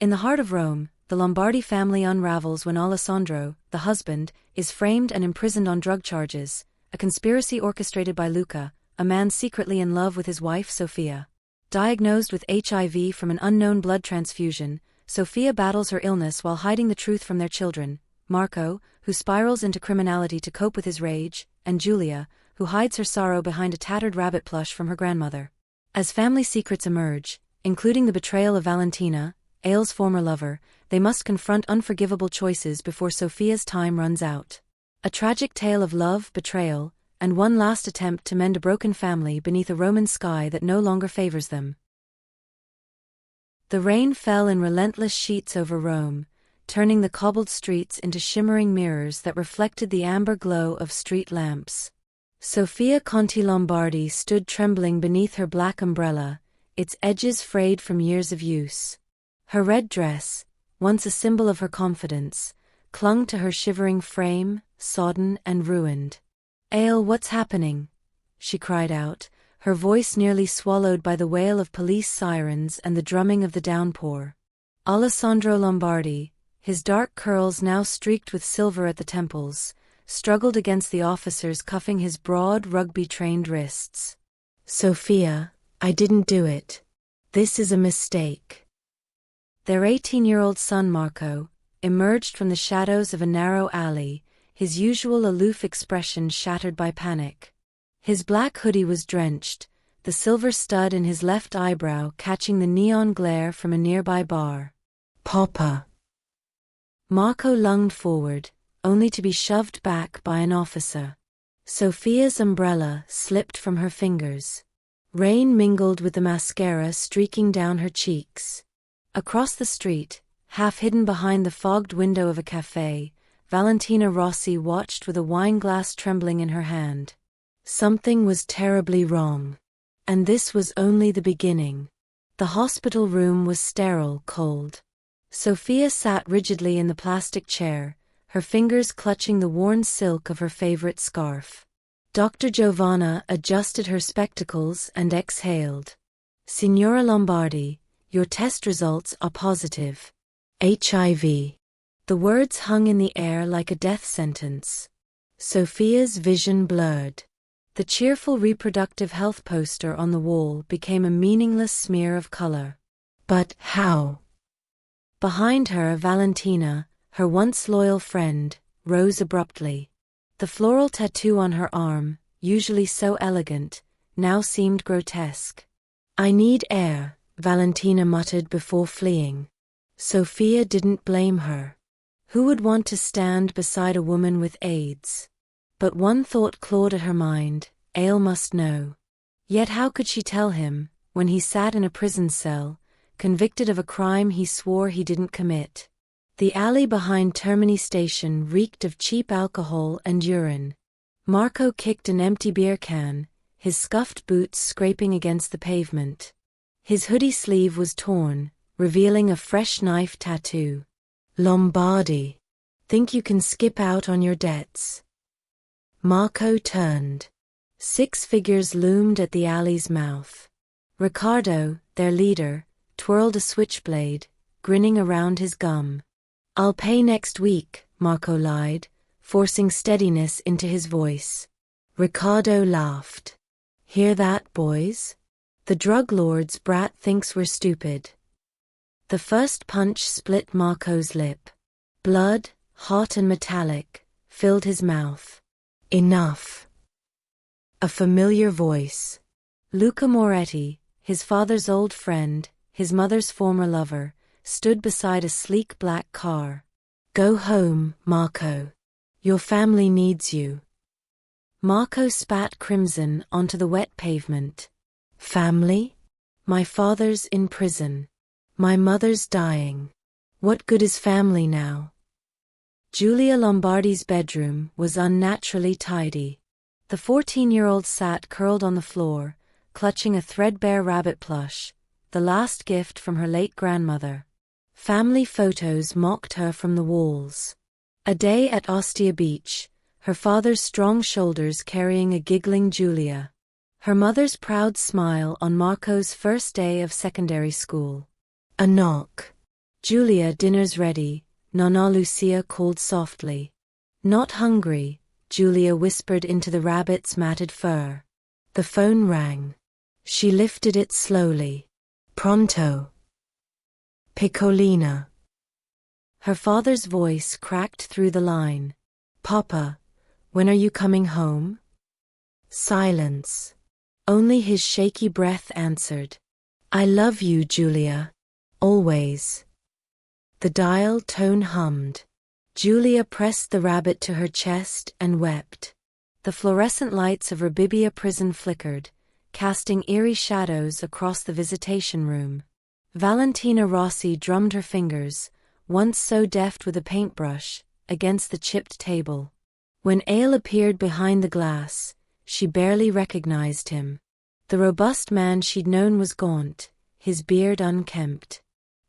In the heart of Rome, the Lombardi family unravels when Alessandro, the husband, is framed and imprisoned on drug charges, a conspiracy orchestrated by Luca, a man secretly in love with his wife Sofia. Diagnosed with HIV from an unknown blood transfusion, Sofia battles her illness while hiding the truth from their children, Marco, who spirals into criminality to cope with his rage, and Giulia, who hides her sorrow behind a tattered rabbit plush from her grandmother. As family secrets emerge, including the betrayal of Valentina, Aile's former lover, they must confront unforgivable choices before Sofia's time runs out. A tragic tale of love, betrayal, and one last attempt to mend a broken family beneath a Roman sky that no longer favors them. The rain fell in relentless sheets over Rome, turning the cobbled streets into shimmering mirrors that reflected the amber glow of street lamps. Sofia Conti Lombardi stood trembling beneath her black umbrella, its edges frayed from years of use. Her red dress, once a symbol of her confidence, clung to her shivering frame, sodden and ruined. "Aile, what's happening?" she cried out, her voice nearly swallowed by the wail of police sirens and the drumming of the downpour. Alessandro Lombardi, his dark curls now streaked with silver at the temples, struggled against the officers cuffing his broad, rugby-trained wrists. "Sofia, I didn't do it. This is a mistake." Their 18-year-old son Marco emerged from the shadows of a narrow alley, his usual aloof expression shattered by panic. His black hoodie was drenched, the silver stud in his left eyebrow catching the neon glare from a nearby bar. "Papa." Marco lunged forward, only to be shoved back by an officer. Sofia's umbrella slipped from her fingers. Rain mingled with the mascara streaking down her cheeks. Across the street, half hidden behind the fogged window of a cafe, Valentina Rossi watched with a wineglass trembling in her hand. Something was terribly wrong. And this was only the beginning. The hospital room was sterile, cold. Sofia sat rigidly in the plastic chair, her fingers clutching the worn silk of her favorite scarf. Dr. Giovanna adjusted her spectacles and exhaled. "Signora Lombardi, your test results are positive. HIV." The words hung in the air like a death sentence. Sofia's vision blurred. The cheerful reproductive health poster on the wall became a meaningless smear of color. "But how?" Behind her, Valentina, her once loyal friend, rose abruptly. The floral tattoo on her arm, usually so elegant, now seemed grotesque. "I need air," Valentina muttered before fleeing. Sofia didn't blame her. Who would want to stand beside a woman with AIDS? But one thought clawed at her mind: Aile must know. Yet how could she tell him, when he sat in a prison cell, convicted of a crime he swore he didn't commit? The alley behind Termini Station reeked of cheap alcohol and urine. Marco kicked an empty beer can, his scuffed boots scraping against the pavement. His hoodie sleeve was torn, revealing a fresh knife tattoo. "Lombardi, think you can skip out on your debts?" Marco turned. 6 figures loomed at the alley's mouth. Riccardo, their leader, twirled a switchblade, grinning around his gum. "I'll pay next week," Marco lied, forcing steadiness into his voice. Riccardo laughed. "Hear that, boys? The drug lord's brat thinks we're stupid." The first punch split Marco's lip. Blood, hot and metallic, filled his mouth. "Enough." A familiar voice. Luca Moretti, his father's old friend, his mother's former lover, stood beside a sleek black car. "Go home, Marco. Your family needs you." Marco spat crimson onto the wet pavement. "Family? My father's in prison. My mother's dying. What good is family now?" Giulia Lombardi's bedroom was unnaturally tidy. The 14-year-old sat curled on the floor, clutching a threadbare rabbit plush, the last gift from her late grandmother. Family photos mocked her from the walls. A day at Ostia Beach, her father's strong shoulders carrying a giggling Giulia. Her mother's proud smile on Marco's first day of secondary school. A knock. Giulia, dinner's ready, Nonna Lucia called softly. Not hungry, Giulia whispered into the rabbit's matted fur. The phone rang. She lifted it slowly. Pronto. Piccolina. Her father's voice cracked through the line. Papa, when are you coming home? Silence. Only his shaky breath answered. I love you, Giulia. Always. The dial tone hummed. Giulia pressed the rabbit to her chest and wept. The fluorescent lights of Rabibia prison flickered, casting eerie shadows across the visitation room. Valentina Rossi drummed her fingers, once so deft with a paintbrush, against the chipped table. When Ale appeared behind the glass, she barely recognized him. The robust man she'd known was gaunt, his beard unkempt.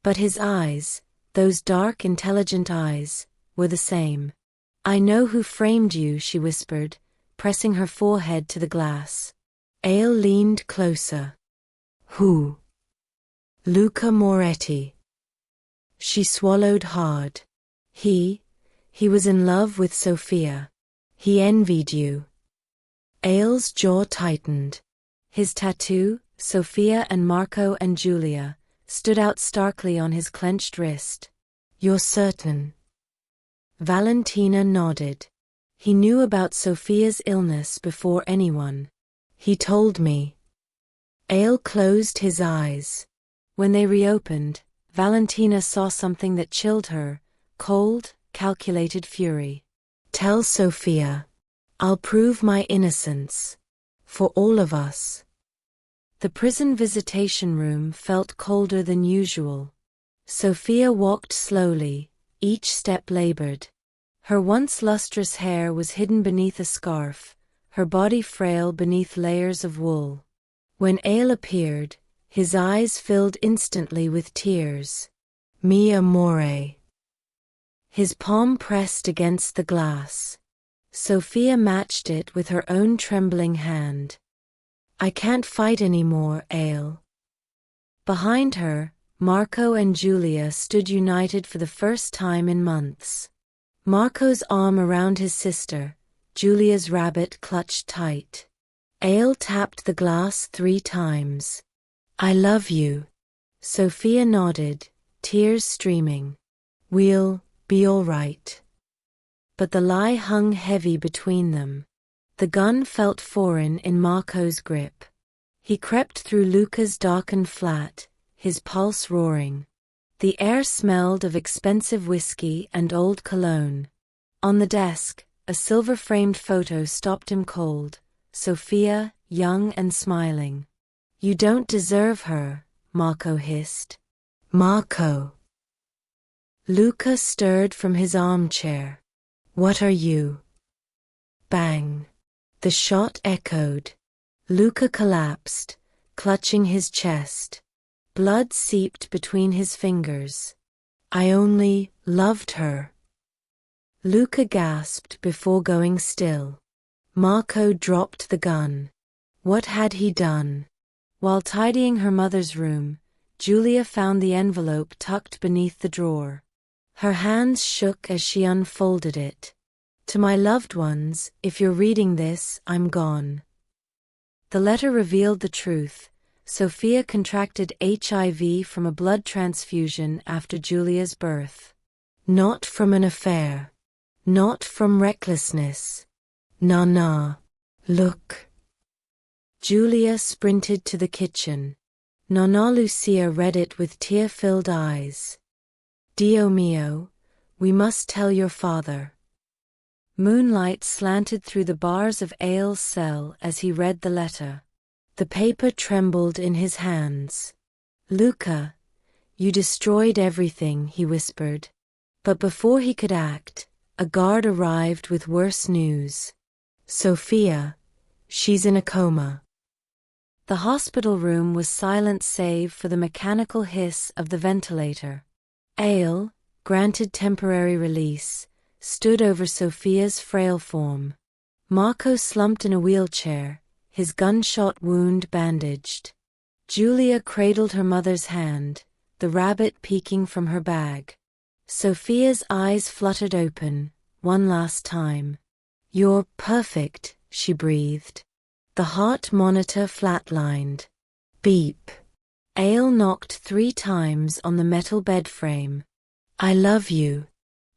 But his eyes, those dark, intelligent eyes, were the same. I know who framed you, she whispered, pressing her forehead to the glass. Ale leaned closer. Who? Luca Moretti. She swallowed hard. He was in love with Sofia. He envied you. Ale's jaw tightened. His tattoo, Sofia and Marco and Giulia, stood out starkly on his clenched wrist. You're certain? Valentina nodded. He knew about Sofia's illness before anyone. He told me. Ale closed his eyes. When they reopened, Valentina saw something that chilled her, cold, calculated fury. Tell Sofia. I'll prove my innocence. For all of us. The prison visitation room felt colder than usual. Sofia walked slowly, each step labored. Her once lustrous hair was hidden beneath a scarf, her body frail beneath layers of wool. When Ale appeared, his eyes filled instantly with tears. Mi amore. His palm pressed against the glass. Sofia matched it with her own trembling hand. I can't fight anymore, Ale. Behind her, Marco and Giulia stood united for the first time in months. Marco's arm around his sister, Giulia's rabbit clutched tight. Ale tapped the glass 3 times. I love you. Sofia nodded, tears streaming. We'll be all right. But the lie hung heavy between them. The gun felt foreign in Marco's grip. He crept through Luca's darkened flat, his pulse roaring. The air smelled of expensive whiskey and old cologne. On the desk, a silver-framed photo stopped him cold, Sofia, young and smiling. You don't deserve her, Marco hissed. Marco. Luca stirred from his armchair. What are you? Bang. The shot echoed. Luca collapsed, clutching his chest. Blood seeped between his fingers. I only loved her. Luca gasped before going still. Marco dropped the gun. What had he done? While tidying her mother's room, Giulia found the envelope tucked beneath the drawer. Her hands shook as she unfolded it. To my loved ones, if you're reading this, I'm gone. The letter revealed the truth. Sofia contracted HIV from a blood transfusion after Giulia's birth. Not from an affair. Not from recklessness. Nah. Look. Giulia sprinted to the kitchen. Nonna Lucia read it with tear-filled eyes. Dio mio, we must tell your father. Moonlight slanted through the bars of Ale's cell as he read the letter. The paper trembled in his hands. Luca, you destroyed everything, he whispered. But before he could act, a guard arrived with worse news. Sofia, she's in a coma. The hospital room was silent save for the mechanical hiss of the ventilator. Ale, granted temporary release, stood over Sofia's frail form. Marco slumped in a wheelchair, his gunshot wound bandaged. Giulia cradled her mother's hand, the rabbit peeking from her bag. Sofia's eyes fluttered open, one last time. "You're perfect," she breathed. The heart monitor flatlined. Beep. Ale knocked 3 times on the metal bed frame. "I love you."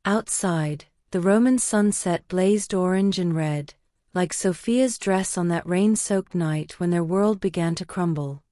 Outside, the Roman sunset blazed orange and red, like Sofia's dress on that rain-soaked night when their world began to crumble.